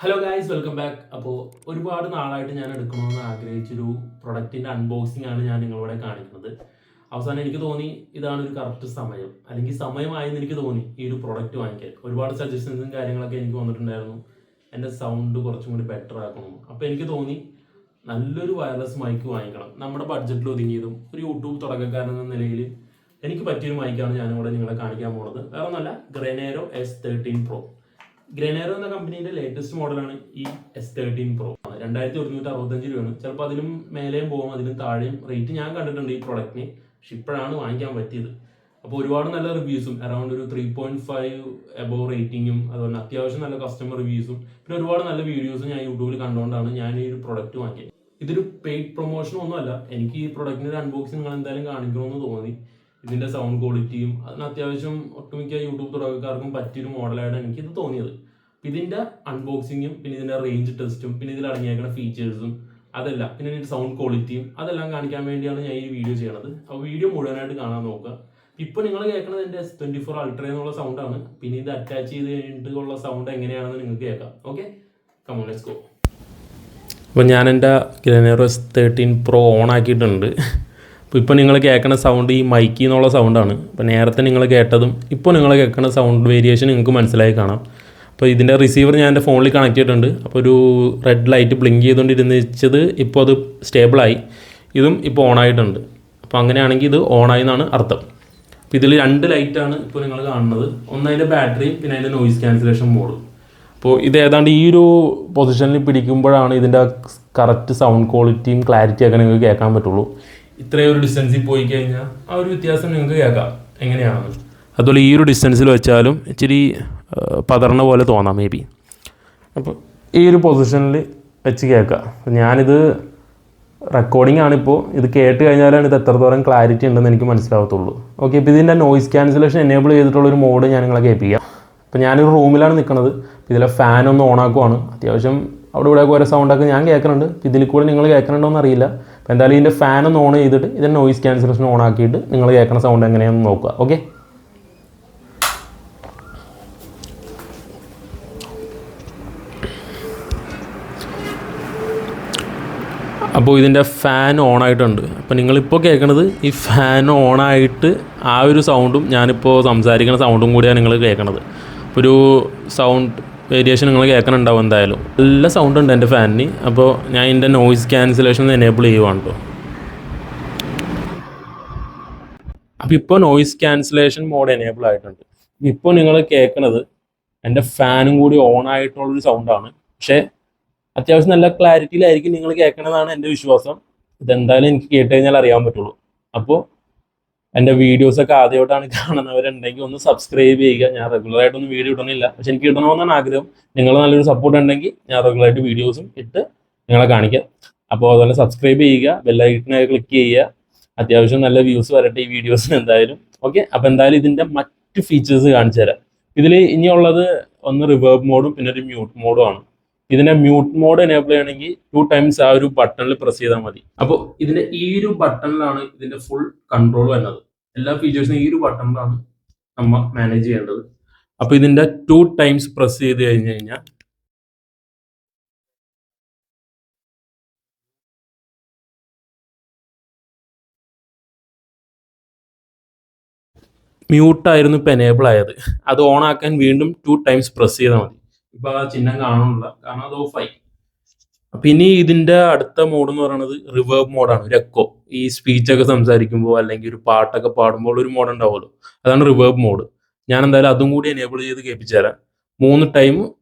Hello guys, welcome back. അപ്പോൾ ഒരുപാട് നാളായിട്ട് ഞാൻ എടുക്കണമെന്ന് ആഗ്രഹിച്ചൊരു പ്രൊഡക്റ്റിൻ്റെ അൺബോക്സിംഗ് ആണ് ഞാൻ നിങ്ങളിവിടെ കാണിക്കുന്നത്. അവസാനം എനിക്ക് തോന്നി ഇതാണ് ഒരു കറക്റ്റ് സമയം, അല്ലെങ്കിൽ സമയമായെന്ന് എനിക്ക് തോന്നി ഈ ഒരു പ്രൊഡക്റ്റ് വാങ്ങിക്കാൻ. ഒരുപാട് സജഷൻസും കാര്യങ്ങളൊക്കെ എനിക്ക് വന്നിട്ടുണ്ടായിരുന്നു, എൻ്റെ സൗണ്ട് കുറച്ചും കൂടി ബെറ്റർ ആക്കണം. അപ്പോൾ എനിക്ക് തോന്നി നല്ലൊരു വയർലെസ് മൈക്ക് വാങ്ങിക്കണം, നമ്മുടെ ബഡ്ജറ്റിൽ ഒതുങ്ങിയതും ഒരു യൂട്യൂബ് തുടക്കക്കാരൻ എന്ന നിലയിൽ എനിക്ക് പറ്റിയൊരു മൈക്കാണ് ഞാനിവിടെ നിങ്ങളെ കാണിക്കാൻ പോകുന്നത്. വേറെ ഒന്നല്ല, ഗ്രനേരോ S13 Pro. ഗ്രനേറോ എന്ന കമ്പനീൻ്റെ ലേറ്റസ്റ്റ് മോഡലാണ് ഈ S13 Pro. 2165 രൂപയാണ്. ചിലപ്പോൾ അതിലും മേലെയും പോകും, അതിലും താഴെയും റേറ്റ് ഞാൻ കണ്ടിട്ടുണ്ട് ഈ പ്രൊഡക്റ്റിന്. പക്ഷെ ഇപ്പോഴാണ് വാങ്ങിക്കാൻ പറ്റിയത്. അപ്പോൾ ഒരുപാട് നല്ല റിവ്യൂസും, അറൗണ്ട് ഒരു 3.5 എബോവ് റേറ്റിംഗും, അതുപോലെ അത്യാവശ്യം നല്ല കസ്റ്റമർ റിവ്യൂസും, പിന്നെ ഒരുപാട് നല്ല വീഡിയോസും ഞാൻ യൂട്യൂബിൽ കണ്ടുകൊണ്ടാണ് ഞാൻ ഈ ഒരു പ്രൊഡക്റ്റ് വാങ്ങിയത്. ഇതൊരു പെയ്ഡ് പ്രൊമോഷൻ ഒന്നുമല്ല. എനിക്ക് ഈ പ്രൊഡക്റ്റിൻ്റെ ഒരു അൺബോക്സിംഗ് നിങ്ങൾ എന്തായാലും കാണിക്കണമെന്ന് തോന്നി. ഇതിൻ്റെ സൗണ്ട് ക്വാളിറ്റിയും അതിന് അത്യാവശ്യം ഒട്ടുമിക്ക യൂട്യൂബ് തുടക്കക്കാർക്കും പറ്റിയൊരു മോഡലായിട്ടാണ് എനിക്കിത് തോന്നിയത്. ഇതിൻ്റെ അൺബോക്സിങ്ങും, പിന്നെ ഇതിൻ്റെ റേഞ്ച് ടെസ്റ്റും, പിന്നെ ഇതിൽ അടങ്ങിയേക്കുന്ന ഫീച്ചേഴ്സും, അതെല്ലാം, പിന്നെ ഇതിൻ്റെ സൗണ്ട് ക്വാളിറ്റിയും അതെല്ലാം കാണിക്കാൻ വേണ്ടിയാണ് ഞാൻ ഈ വീഡിയോ ചെയ്യണത്. അപ്പോൾ വീഡിയോ മുഴുവനായിട്ട് കാണാൻ നോക്കുക. ഇപ്പോൾ നിങ്ങൾ കേൾക്കുന്നത് എൻ്റെ S24 Ultra എന്നുള്ള സൗണ്ടാണ്. പിന്നെ ഇത് അറ്റാച്ച് ചെയ്ത് കഴിഞ്ഞിട്ടുള്ള സൗണ്ട് എങ്ങനെയാണെന്ന് നിങ്ങൾക്ക് കേൾക്കാം. Okay, come on, let's go. അപ്പോൾ ഞാൻ എൻ്റെ ഗ്രനേറോ S13 Pro ഓൺ ആക്കിയിട്ടുണ്ട്. ഇപ്പോൾ നിങ്ങൾ കേൾക്കുന്ന സൗണ്ട് ഈ മൈക്കിൽ നിന്നുള്ള സൗണ്ടാണ്. അപ്പോൾ നേരത്തെ നിങ്ങൾ കേട്ടതും ഇപ്പോൾ നിങ്ങൾ കേൾക്കുന്ന സൗണ്ട് വേരിയേഷൻ നിങ്ങൾക്ക് മനസ്സിലായി കാണാം. അപ്പോൾ ഇതിൻ്റെ റിസീവർ ഞാൻ എൻ്റെ ഫോണിൽ കണക്ട് ചെയ്തിട്ടുണ്ട്. അപ്പോൾ ഒരു റെഡ് ലൈറ്റ് ബ്ലിങ്ക് ചെയ്തുകൊണ്ടിരുന്നത് ഇപ്പോൾ അത് സ്റ്റേബിളായി. ഇതും ഇപ്പോൾ ഓണായിട്ടുണ്ട്. അപ്പോൾ അങ്ങനെയാണെങ്കിൽ ഇത് ഓണായി എന്നാണ് അർത്ഥം. അപ്പോൾ ഇതിൽ 2 ലൈറ്റാണ് ഇപ്പോൾ നിങ്ങൾ കാണുന്നത്. ഒന്ന് അതിൻ്റെ ബാറ്ററിയും, പിന്നെ അതിൻ്റെ നോയിസ് ക്യാൻസലേഷൻ മോഡും. അപ്പോൾ ഇത് ഏതാണ്ട് ഈ ഒരു പൊസിഷനിൽ പിടിക്കുമ്പോഴാണ് ഇതിൻ്റെ കറക്റ്റ് സൗണ്ട് ക്വാളിറ്റിയും ക്ലാരിറ്റിയൊക്കെ നിങ്ങൾക്ക് കേൾക്കാൻ പറ്റുള്ളൂ. ഇത്രയും ഒരു ഡിസ്റ്റൻസിൽ പോയി കഴിഞ്ഞാൽ ആ ഒരു വ്യത്യാസം നിങ്ങൾക്ക് കേൾക്കാം എങ്ങനെയാണെന്ന്. അതുപോലെ ഈ ഒരു ഡിസ്റ്റൻസിൽ വെച്ചാലും ഇച്ചിരി പതർന്ന പോലെ തോന്നാം മേ ബി. അപ്പോൾ ഈ ഒരു പൊസിഷനിൽ വെച്ച് കേൾക്കാം. ഞാനിത് റെക്കോർഡിംഗ് ആണിപ്പോൾ. ഇത് കേട്ട് കഴിഞ്ഞാലാണ് ഇത് എത്രത്തോളം ക്ലാരിറ്റി ഉണ്ടെന്ന് എനിക്ക് മനസ്സിലാവത്തുള്ളൂ. ഓക്കെ, ഇപ്പോൾ ഇതിൻ്റെ നോയിസ് ക്യാൻസലേഷൻ എനേബിൾ ചെയ്തിട്ടുള്ളൊരു മോഡ് ഞാൻ നിങ്ങളെ കേൾപ്പിക്കാം. അപ്പോൾ ഞാനൊരു റൂമിലാണ് നിൽക്കുന്നത്. ഇതിലെ ഫാൻ ഒന്ന് ഓണാക്കുവാണ്. അത്യാവശ്യം അവിടെ ഇവിടെ ഓരോ സൗണ്ടൊക്കെ ഞാൻ കേൾക്കുന്നുണ്ട്. ഇതിൽ കൂടെ നിങ്ങൾ കേൾക്കുന്നുണ്ടോ എന്ന് അറിയില്ല. അപ്പോൾ എന്തായാലും ഇതിൻ്റെ ഫാൻ ഒന്ന് ഓൺ ചെയ്തിട്ട് ഇതിൻ്റെ നോയിസ് ക്യാൻസലേഷൻ ഓൺ ആക്കിയിട്ട് നിങ്ങൾ കേൾക്കുന്ന സൗണ്ട് എങ്ങനെയാണെന്ന് നോക്കുക. ഓക്കെ, അപ്പോൾ ഇതിൻ്റെ ഫാൻ ഓൺ ആയിട്ടുണ്ട്. അപ്പോൾ നിങ്ങളിപ്പോൾ കേൾക്കുന്നത് ഈ ഫാൻ ഓണായിട്ട് ആ ഒരു സൗണ്ടും ഞാനിപ്പോൾ സംസാരിക്കുന്ന സൗണ്ടും കൂടിയാണ് നിങ്ങൾ കേൾക്കണത്. ഒരു സൗണ്ട് വേരിയേഷൻ നിങ്ങൾ കേൾക്കണുണ്ടാവും എന്തായാലും. നല്ല സൗണ്ട് ഉണ്ട് എൻ്റെ ഫാനിന്. അപ്പോൾ ഞാൻ ഇതിൻ്റെ നോയിസ് ക്യാൻസലേഷൻ എനേബിൾ ചെയ്യുവാണ് കേട്ടോ. അപ്പോൾ ഇപ്പോൾ നോയിസ് ക്യാൻസലേഷൻ മോഡ് എനേബിൾ ആയിട്ടുണ്ട്. ഇപ്പോൾ നിങ്ങൾ കേൾക്കുന്നത് എൻ്റെ ഫാനും കൂടി ഓൺ ആയിട്ടുള്ളൊരു സൗണ്ടാണ്. പക്ഷേ അത്യാവശ്യം നല്ല ക്ലാരിറ്റിയിലായിരിക്കും നിങ്ങൾ കേൾക്കണമെന്നാണ് എൻ്റെ വിശ്വാസം. ഇതെന്തായാലും എനിക്ക് കേട്ട് കഴിഞ്ഞാൽ അറിയാൻ പറ്റുള്ളൂ. അപ്പോൾ എൻ്റെ വീഡിയോസൊക്കെ ആദ്യമായിട്ടാണ് കാണുന്നവരുണ്ടെങ്കിൽ ഒന്ന് സബ്സ്ക്രൈബ് ചെയ്യുക. ഞാൻ റെഗുലറായിട്ടൊന്നും വീഡിയോ ഇടണില്ല, പക്ഷെ എനിക്ക് ഇടണമെന്നാണ് ആഗ്രഹം. നിങ്ങൾ നല്ലൊരു സപ്പോർട്ട് ഉണ്ടെങ്കിൽ ഞാൻ റെഗുലറായിട്ട് വീഡിയോസും ഇട്ട് നിങ്ങളെ കാണിക്കാം. അപ്പോൾ അതുപോലെ സബ്സ്ക്രൈബ് ചെയ്യുക, ബെല്ലൈക്കനെ ക്ലിക്ക് ചെയ്യുക. അത്യാവശ്യം നല്ല വ്യൂസ് വരട്ടെ ഈ വീഡിയോസിന് എന്തായാലും. ഓക്കെ, അപ്പോൾ എന്തായാലും ഇതിൻ്റെ മറ്റ് ഫീച്ചേഴ്സ് കാണിച്ചു തരാം. ഇതിൽ ഇനിയുള്ളത് ഒന്ന് റിവേർബ് മോഡും പിന്നെ ഒരു മ്യൂട്ട് മോഡും ആണ്. ഇതിനെ മ്യൂട്ട് മോഡ് എനേബിൾ ചെയ്യണമെങ്കിൽ 2 ടൈംസ് ആ ഒരു ബട്ടണിൽ പ്രസ് ചെയ്താൽ മതി. അപ്പോൾ ഇതിന്റെ ഈ ഒരു ബട്ടണിലാണ് ഇതിന്റെ ഫുൾ കൺട്രോൾ വരുന്നത്. എല്ലാ ഫീച്ചേഴ്സും ഈ ഒരു ബട്ടണിലാണ് നമ്മൾ മാനേജ് ചെയ്യേണ്ടത്. അപ്പോൾ ഇതിന്റെ 2 ടൈംസ് പ്രസ് ചെയ്ത് കഴിഞ്ഞ് കഴിഞ്ഞാൽ മ്യൂട്ടായിരുന്നു ഇപ്പോൾ എനേബിൾ ആയത്. അത് ഓൺ ആക്കാൻ വീണ്ടും 2 ടൈംസ് പ്രസ് ചെയ്താൽ മതി. ഇപ്പൊ ആ ചിഹ്നം കാണുന്നില്ല, കാരണം അത് ഓഫായി. അപ്പൊ ഇനി ഇതിന്റെ അടുത്ത മോഡ് എന്ന് പറയുന്നത് റിവേർബ് മോഡാണ്. ഒരു എക്കോ, ഈ സ്പീച്ചൊക്കെ സംസാരിക്കുമ്പോൾ അല്ലെങ്കിൽ ഒരു പാട്ടൊക്കെ പാടുമ്പോൾ ഒരു മോഡ് ഉണ്ടാവുമല്ലോ, അതാണ് റിവേർബ് മോഡ്. ഞാൻ എന്തായാലും അതും കൂടി എനേബിൾ ചെയ്ത് കേൾപ്പിച്ചു തരാം. 3 ടൈം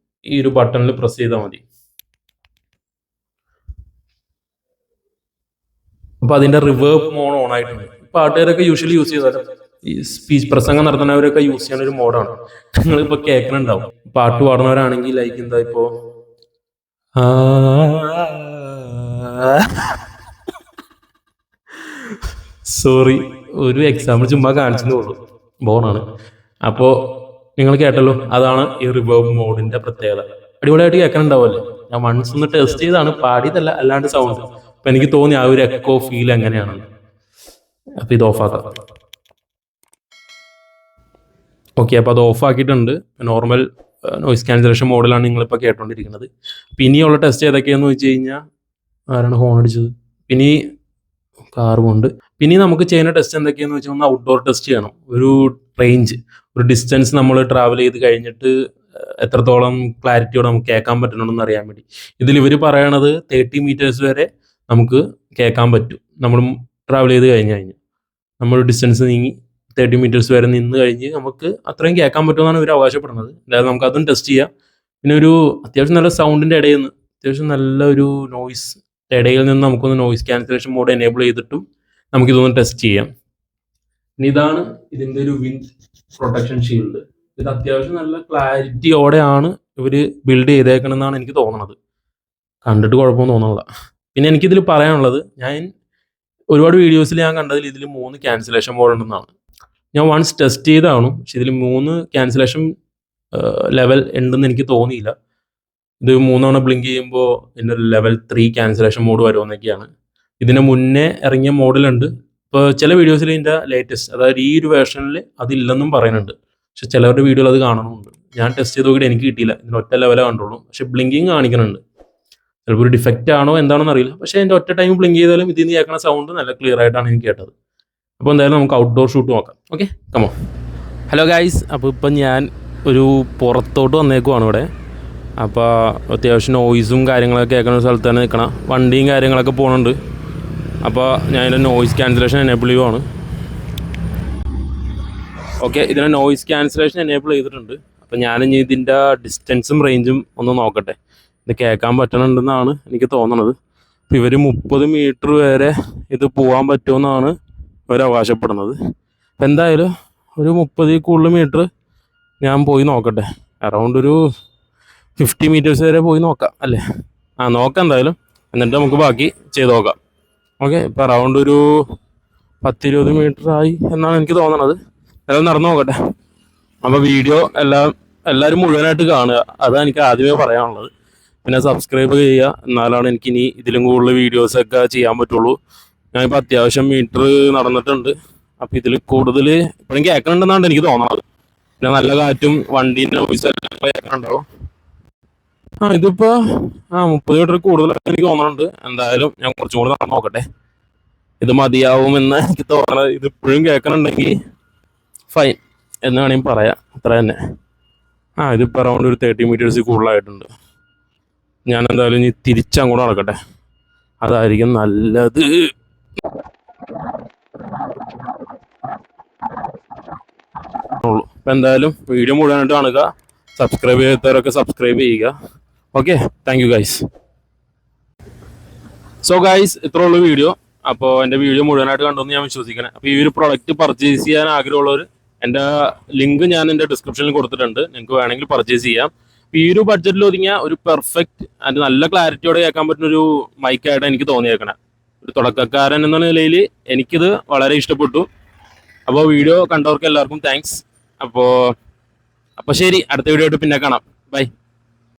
ഈ ഒരു ബട്ടണിൽ പ്രസ് ചെയ്താൽ മതി. അപ്പൊ അതിന്റെ റിവേർബ് മോഡ് ഓൺ ആയിട്ടുണ്ട്. പാട്ടുകാരൊക്കെ യൂഷ്വലി യൂസ് ചെയ്താലും ഈ സ്പീച്ച് പ്രസംഗം നടത്തുന്നവരൊക്കെ യൂസ് ചെയ്യുന്ന ഒരു മോഡാണ്. നിങ്ങളിപ്പോ കേൾക്കണുണ്ടാവും. പാട്ട് പാടുന്നവരാണെങ്കിൽ ലൈക്ക് എന്താ ഇപ്പോ സോറി, ഒരു എക്സാമ്പിൾ ചുമ്മാ കാണിച്ചതേ ഉള്ളൂ, ബോറാണ്. അപ്പോൾ നിങ്ങൾ കേട്ടല്ലോ, അതാണ് ഈ റിവേർബ് മോഡിന്റെ പ്രത്യേകത. അടിപൊളിയായിട്ട് കേൾക്കണുണ്ടാവുമല്ലേ. ഞാൻ വൺസ് ഒന്ന് ടെസ്റ്റ് ചെയ്താണ്, പാടിയതല്ല, അല്ലാണ്ട് സൗണ്ട്. അപ്പൊ എനിക്ക് തോന്നി ആ ഒരു എക്കോ ഫീൽ എങ്ങനെയാണ്. അപ്പൊ ഇത് ഓഫാക്കാം. ഓക്കെ, അപ്പോൾ അത് ഓഫാക്കിയിട്ടുണ്ട്. നോർമൽ നോയിസ് ക്യാൻസലേഷൻ മോഡലാണ് നിങ്ങളിപ്പോൾ കേട്ടോണ്ടിരിക്കുന്നത്. അപ്പോൾ ഇനിയുള്ള ടെസ്റ്റ് ഏതൊക്കെയാണെന്ന് വെച്ച് കഴിഞ്ഞാൽ ആരാണ് ഹോൺ അടിച്ചത്? പിന്നെ കാർ കൊണ്ട് പിന്നെ നമുക്ക് ചെയ്യുന്ന ടെസ്റ്റ് എന്തൊക്കെയാണെന്ന് വെച്ചാൽ ഒന്ന് ഔട്ട്ഡോർ ടെസ്റ്റ് ചെയ്യണം. ഒരു റേഞ്ച്, ഒരു ഡിസ്റ്റൻസ് നമ്മൾ ട്രാവൽ ചെയ്ത് കഴിഞ്ഞിട്ട് എത്രത്തോളം ക്ലാരിറ്റിയോടെ നമുക്ക് കേൾക്കാൻ പറ്റണമെന്ന് അറിയാൻ വേണ്ടി. ഇതിൽ ഇവർ പറയണത് 30 മീറ്റേഴ്സ് വരെ നമുക്ക് കേൾക്കാൻ പറ്റും. നമ്മൾ ട്രാവൽ ചെയ്ത് കഴിഞ്ഞ് നമ്മൾ ഡിസ്റ്റൻസ് നീങ്ങി 30 മീറ്റേഴ്സ് വരെ നിന്ന് കഴിഞ്ഞ് നമുക്ക് അത്രയും കേൾക്കാൻ പറ്റുമെന്നാണ് ഇവർ അവകാശപ്പെടുന്നത്. എന്തായാലും നമുക്ക് അതും ടെസ്റ്റ് ചെയ്യാം. പിന്നെ ഒരു അത്യാവശ്യം നല്ല സൗണ്ടിൻ്റെ ഇടയിൽ നിന്ന് അത്യാവശ്യം നല്ല ഒരു നോയിസ് ഇടയിൽ നിന്ന് നമുക്കൊന്ന് നോയിസ് ക്യാൻസലേഷൻ മോഡ് എനേബിൾ ചെയ്തിട്ടും നമുക്കിതൊന്ന് ടെസ്റ്റ് ചെയ്യാം. ഇനി ഇതാണ് ഇതിൻ്റെ ഒരു വിൻഡ് പ്രൊട്ടക്ഷൻ ഷീൽഡ്. ഇത് അത്യാവശ്യം നല്ല ക്ലാരിറ്റിയോടെയാണ് ഇവർ ബിൽഡ് ചെയ്തേക്കണമെന്നാണ് എനിക്ക് തോന്നുന്നത്. കണ്ടിട്ട് കുഴപ്പമൊന്നും തോന്നുന്നില്ല. പിന്നെ എനിക്കിതിൽ പറയാനുള്ളത്, ഞാൻ ഒരുപാട് വീഡിയോസിൽ ഞാൻ കണ്ടതിൽ ഇതിൽ 3 ക്യാൻസലേഷൻ മോഡ് ഉണ്ടെന്നാണ്. ഞാൻ വൺസ് ടെസ്റ്റ് ചെയ്തതാണ്, പക്ഷെ ഇതിൽ 3 ക്യാൻസലേഷൻ ലെവൽ ഉണ്ടെന്ന് എനിക്ക് തോന്നിയില്ല. ഇത് 3 തവണ ബ്ലിങ്ക് ചെയ്യുമ്പോൾ ഇതിൻ്റെ ലെവൽ 3 ക്യാൻസലേഷൻ മോഡ് വരുമെന്നൊക്കെയാണ്. ഇതിന് മുന്നേ ഇറങ്ങിയ മോഡലുണ്ട്. ഇപ്പോൾ ചില വീഡിയോസിൽ ഇതിൻ്റെ ലേറ്റസ്റ്റ്, അതായത് ഈ ഒരു വേർഷനിൽ അതില്ലെന്നും പറയുന്നുണ്ട്. പക്ഷെ ചിലവരുടെ വീഡിയോയിൽ അത് കാണുന്നുണ്ട്. ഞാൻ ടെസ്റ്റ് ചെയ്ത് നോക്കിയിട്ട് എനിക്ക് കിട്ടിയില്ല. ഇതിന് ഒറ്റ ലെവലേ കണ്ടുള്ളൂ, പക്ഷെ ബ്ലിങ്കിങ് കാണിക്കുന്നുണ്ട്. ചിലപ്പോൾ ഒരു ഡിഫക്റ്റ് ആണോ എന്താണെന്ന് അറിയില്ല. പക്ഷേ എൻ്റെ ഒറ്റ ടൈം ബ്ലിങ്ക് ചെയ്താലും ഇതിൽ നിന്ന് കേൾക്കുന്ന സൗണ്ട് നല്ല ക്ലിയർ ആയിട്ടാണ് എനിക്ക് കേട്ടത്. അപ്പോൾ എന്തായാലും നമുക്ക് ഔട്ട്ഡോർ ഷൂട്ട് നോക്കാം. Okay, come on. ഹലോ ഗൈസ്, അപ്പോൾ ഇപ്പം ഞാൻ ഒരു പുറത്തോട്ട് വന്നേക്കുവാണ് ഇവിടെ. അപ്പോൾ അത്യാവശ്യം നോയിസും കാര്യങ്ങളൊക്കെ കേൾക്കുന്ന സ്ഥലത്ത് തന്നെ നിൽക്കണം. വണ്ടിയും കാര്യങ്ങളൊക്കെ പോകുന്നുണ്ട്. അപ്പോൾ ഞാൻ ഇതിൻ്റെ നോയിസ് ക്യാൻസലേഷൻ എനേബിൾ ചെയ്യുവാണ്. ഓക്കെ, ഇതിനെ നോയിസ് ക്യാൻസലേഷൻ എനേബിൾ ചെയ്തിട്ടുണ്ട്. അപ്പോൾ ഞാനിനി ഇതിൻ്റെ ഡിസ്റ്റൻസും റേഞ്ചും ഒന്ന് നോക്കട്ടെ. ഇത് കേൾക്കാൻ പറ്റണുണ്ടെന്നാണ് എനിക്ക് തോന്നണത്. അപ്പോൾ ഇവർ 30 മീറ്റർ വരെ ഇത് പോകാൻ പറ്റുമെന്നാണ് അവർ അവകാശപ്പെടുന്നത്. അപ്പോൾ എന്തായാലും ഒരു 30 കൂടുതൽ മീറ്റർ ഞാൻ പോയി നോക്കട്ടെ. അറൗണ്ട് ഒരു 50 മീറ്റേഴ്സ് വരെ പോയി നോക്കാം അല്ലേ? നോക്കാം എന്തായാലും. എന്നിട്ട് നമുക്ക് ബാക്കി ചെയ്ത് നോക്കാം. ഓക്കെ, ഇപ്പോൾ അറൗണ്ട് ഒരു 10-20 മീറ്റർ ആയി എന്നാണ് എനിക്ക് തോന്നണത്. എല്ലാം നടന്നു നോക്കട്ടെ. അപ്പോൾ വീഡിയോ എല്ലാവരും മുഴുവനായിട്ട് കാണുക, അതാണ് എനിക്ക് ആദ്യമേ പറയാനുള്ളത്. പിന്നെ സബ്സ്ക്രൈബ് ചെയ്യുക, എന്നാലാണ് എനിക്കിനി ഇതിലും കൂടുതൽ വീഡിയോസൊക്കെ ചെയ്യാൻ പറ്റുള്ളൂ. ഞാനിപ്പോൾ അത്യാവശ്യം മീറ്റർ നടന്നിട്ടുണ്ട്. അപ്പോൾ ഇതിൽ കൂടുതൽ ഇപ്പോഴും കേൾക്കണമെന്നാണ് എനിക്ക് തോന്നുന്നത്. പിന്നെ നല്ല കാറ്റും വണ്ടീൻ്റെ നോയിസ് എല്ലാം കേൾക്കണുണ്ടാവും. ഇതിപ്പോൾ 30 മീറ്റർ കൂടുതലായിട്ട് എനിക്ക് തോന്നുന്നുണ്ട്. എന്തായാലും ഞാൻ കുറച്ചും കൂടി നടന്നു നോക്കട്ടെ. ഇത് മതിയാവുമെന്ന് എനിക്ക് തോന്നണത്. ഇതിപ്പോഴും കേൾക്കണുണ്ടെങ്കിൽ ഫൈൻ എന്ന് വേണമെങ്കിൽ പറയാം. അത്ര തന്നെ. ഇതിപ്പോൾ അറൗണ്ട് ഒരു 30 മീറ്റേഴ്സ് കൂടുതലായിട്ടുണ്ട്. ഞാൻ എന്തായാലും ഇനി തിരിച്ചങ്ങോട്ട് നടക്കട്ടെ, അതായിരിക്കും നല്ലത്. അപ്പം എന്തായാലും വീഡിയോ മുഴുവനായിട്ട് കാണുക. സബ്സ്ക്രൈബ് ചെയ്യാത്തവരൊക്കെ സബ്സ്ക്രൈബ് ചെയ്യുക. Okay, thank you guys. So guys, ഇത്ര ഉള്ളൂ വീഡിയോ. അപ്പോൾ എൻ്റെ വീഡിയോ മുഴുവനായിട്ട് കണ്ടെന്ന് ഞാൻ വിശ്വസിക്കണേ. അപ്പോൾ ഈ ഒരു പ്രൊഡക്റ്റ് പർച്ചേസ് ചെയ്യാൻ ആഗ്രഹമുള്ളവർ എൻ്റെ ലിങ്ക് ഞാൻ എൻ്റെ ഡിസ്ക്രിപ്ഷനിൽ കൊടുത്തിട്ടുണ്ട്. നിങ്ങൾക്ക് വേണമെങ്കിൽ പർച്ചേസ് ചെയ്യാം. ഈ ഒരു ബഡ്ജറ്റിൽ ഒതുങ്ങിയ ഒരു പെർഫെക്റ്റ് ആൻഡ് നല്ല ക്ലാരിറ്റിയോടെ കേൾക്കാൻ പറ്റുന്ന ഒരു മൈക്കായിട്ട് എനിക്ക് തോന്നിയേക്കണേ. ഒരു തുടക്കക്കാരൻ എന്ന നിലയിൽ എനിക്കിത് വളരെ ഇഷ്ടപ്പെട്ടു. അപ്പോൾ വീഡിയോ കണ്ടവർക്ക് എല്ലാവർക്കും താങ്ക്സ്. അപ്പോൾ ശരി, അടുത്ത വീഡിയോ ആയിട്ട് പിന്നെ കാണാം. ബൈ.